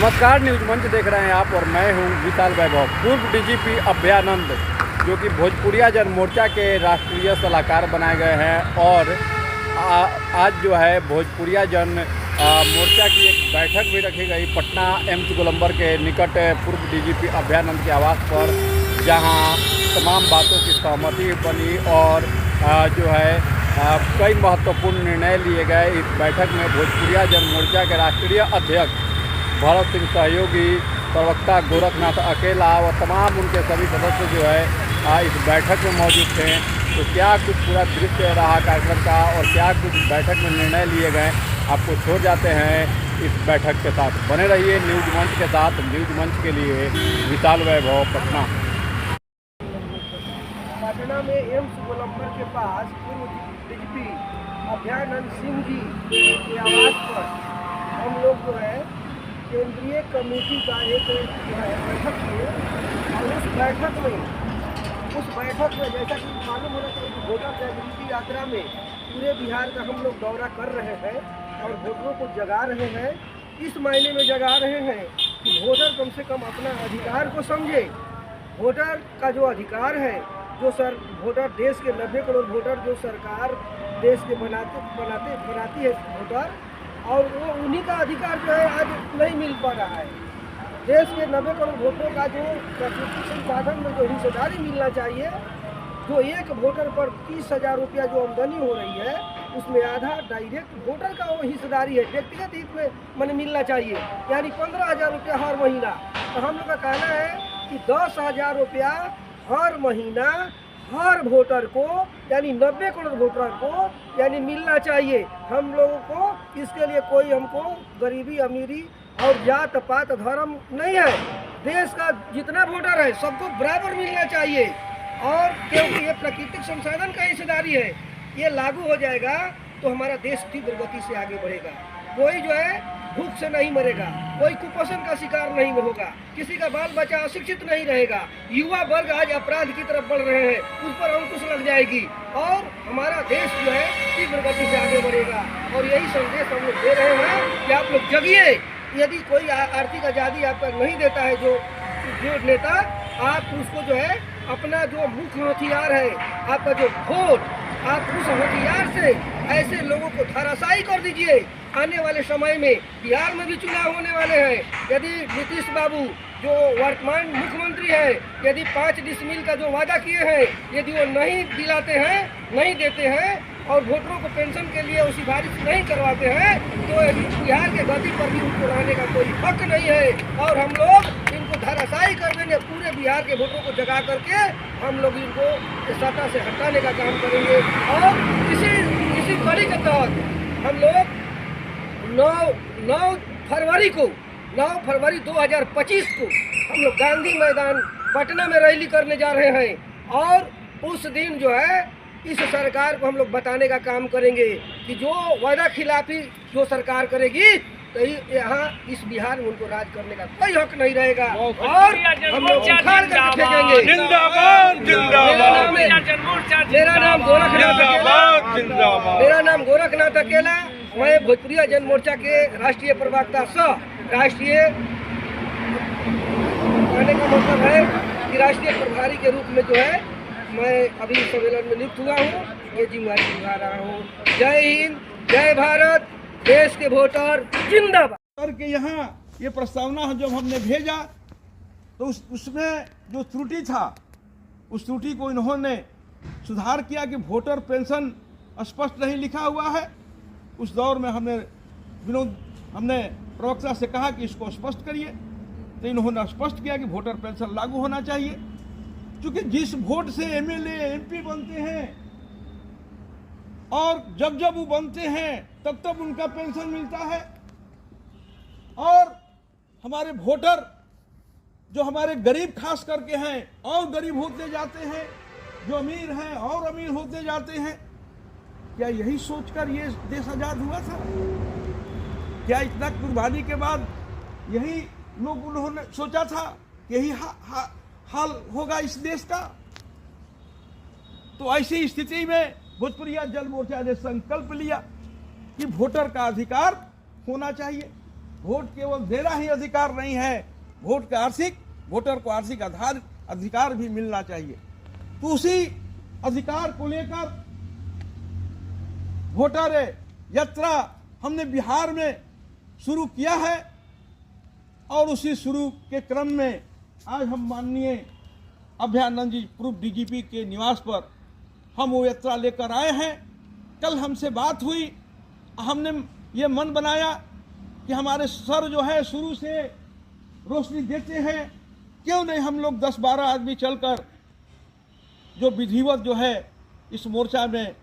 नमस्कार, न्यूज मंच देख रहे हैं आप और मैं हूं विशाल वैभव। पूर्व डीजीपी अभयानंद जो कि भोजपुरिया जन मोर्चा के राष्ट्रीय सलाहकार बनाए गए हैं और आज जो है भोजपुरिया जन मोर्चा की एक बैठक भी रखी गई पटना एम्स गोलंबर के निकट पूर्व डीजीपी अभयानंद के आवास पर, जहां तमाम बातों की सहमति बनी और जो है कई महत्वपूर्ण निर्णय लिए गए। इस बैठक में भोजपुरिया जन मोर्चा के राष्ट्रीय अध्यक्ष भरत सिंह सहयोगी, प्रवक्ता गोरखनाथ अकेला और तमाम उनके सभी सदस्य जो है इस बैठक में मौजूद थे। तो क्या कुछ पूरा दृश्य रहा कार्यक्रम का और क्या कुछ बैठक में निर्णय लिए गए, आपको छोड़ जाते हैं इस बैठक के साथ। बने रहिए न्यूज मंच के साथ। न्यूज मंच के लिए विशाल वैभव, पटना। पटना में एम्स गोलंबर के पास पूर्व डीजीपी अभयानंद सिंह जी के आवास पर हम लोग जो है केंद्रीय कमेटी का एक बैठक किए और उस बैठक में जैसा कि मालूम होना चाहिए कि वोटर जागृति यात्रा में पूरे बिहार का हम लोग दौरा कर रहे हैं और वोटरों को जगा रहे हैं। इस मायने में जगा रहे हैं कि वोटर कम से कम अपना अधिकार को समझे। वोटर का जो अधिकार है, जो वोटर देश के 90 करोड़ वोटर जो सरकार देश के बनाती है वोटर, और वो उन्हीं का अधिकार जो है आज नहीं मिल पा रहा है। देश के 90 करोड़ वोटरों का जो प्राकृतिक संसाधन में जो हिस्सेदारी मिलना चाहिए, जो एक वोटर पर 30,000 रुपया जो आमदनी हो रही है, उसमें आधा डायरेक्ट वोटर का वो हिस्सेदारी है, व्यक्तिगत हित में मन मिलना चाहिए, यानी 15,000 रुपया हर महीना। तो हम लोग का कहना है कि 10,000 रुपया हर महीना हर वोटर को, यानी 90 करोड़ वोटर को यानी मिलना चाहिए। हम लोगों को इसके लिए कोई हमको गरीबी अमीरी और जात पात धर्म नहीं है। देश का जितना वोटर है सबको बराबर मिलना चाहिए। और क्योंकि ये प्राकृतिक संसाधन का हिस्सेदारी है, ये लागू हो जाएगा तो हमारा देश तीव्र गति से आगे बढ़ेगा। कोई जो है भूख से नहीं मरेगा, कोई कुपोषण का शिकार नहीं होगा, किसी का बाल बच्चा अशिक्षित नहीं रहेगा। युवा वर्ग आज अपराध की तरफ बढ़ रहे हैं, उस पर अंकुश लग जाएगी और हमारा देश जो है तीव्र गति से आगे बढ़ेगा। और यही संदेश हम लोग दे रहे हैं कि आप लोग जगिए। यदि कोई आर्थिक आज़ादी आपका नहीं देता है जो नेता, आप उसको जो है अपना जो मुख्य हथियार है आपका जो वोट, आप उस हथियार से ऐसे लोगों को धराशायी कर दीजिए। आने वाले समय में बिहार में भी चुनाव होने वाले हैं। यदि नीतीश बाबू जो वर्तमान मुख्यमंत्री है, यदि 5 डिसमिल का जो वादा किए हैं, यदि वो नहीं दिलाते हैं, नहीं देते हैं और वोटरों को पेंशन के लिए उसी सिफारिश नहीं करवाते हैं, तो बिहार के गति पर भी उनको रहने का कोई हक नहीं है। और हम लोग इनको धराशायी कर देंगे। पूरे बिहार के वोटरों को जगा करके हम लोग इनको सत्ता से हटाने का काम करेंगे। और इसी कड़ी के तहत हम लोग 9 फरवरी 2025 को हम लोग गांधी मैदान पटना में रैली करने जा रहे हैं। और उस दिन जो है इस सरकार को हम लोग बताने का काम करेंगे कि जो वादा खिलाफी जो सरकार करेगी तो यहाँ इस बिहार में उनको राज करने का कोई हक नहीं रहेगा और हम लोग उखाड़ कर फेंकेंगे। मेरा नाम गोरखनाथ अकेला, मैं भोजपुरिया जन मोर्चा के राष्ट्रीय प्रवक्ता राष्ट्रीय कहने का मतलब है कि राष्ट्रीय प्रभारी के रूप में जो है मैं अभी सम्मेलन में नियुक्त हुआ हूँ, ये जिम्मेदारी निभा रहा हूँ। जय हिंद, जय भारत, देश के वोटर जिंदाबाद। करके यहाँ ये प्रस्तावना जब हमने भेजा तो उसमें जो त्रुटि था, उस त्रुटि को इन्होंने सुधार किया कि वोटर पेंशन स्पष्ट नहीं लिखा हुआ है। उस दौर में हमने प्रवक्ता से कहा कि इसको स्पष्ट करिए, तो इन्होंने स्पष्ट किया कि वोटर पेंशन लागू होना चाहिए। क्योंकि जिस वोट से एमएलए एमपी बनते हैं और जब वो बनते हैं तब उनका पेंशन मिलता है, और हमारे वोटर जो हमारे गरीब खास करके हैं और गरीब होते जाते हैं, जो अमीर हैं और अमीर होते जाते हैं। क्या यही सोचकर ये देश आजाद हुआ था? क्या इतना कुर्बानी के बाद यही लोग उन्होंने सोचा था कि यही हाल होगा इस देश का? तो ऐसी स्थिति में भोजपुरिया जन मोर्चा ने संकल्प लिया कि वोटर का अधिकार होना चाहिए। वोट केवल देना ही अधिकार नहीं है, वोटर को आर्थिक अधिकार भी मिलना चाहिए। तो उसी अधिकार को लेकर वोटर यात्रा हमने बिहार में शुरू किया है और उसी शुरू के क्रम में आज हम माननीय अभयानंद जी पूर्व डीजीपी के निवास पर हम वो यात्रा लेकर आए हैं। कल हमसे बात हुई, हमने ये मन बनाया कि हमारे सर जो है शुरू से रोशनी देते हैं, क्यों नहीं हम लोग 10-12 आदमी चलकर जो विधिवत जो है इस मोर्चा में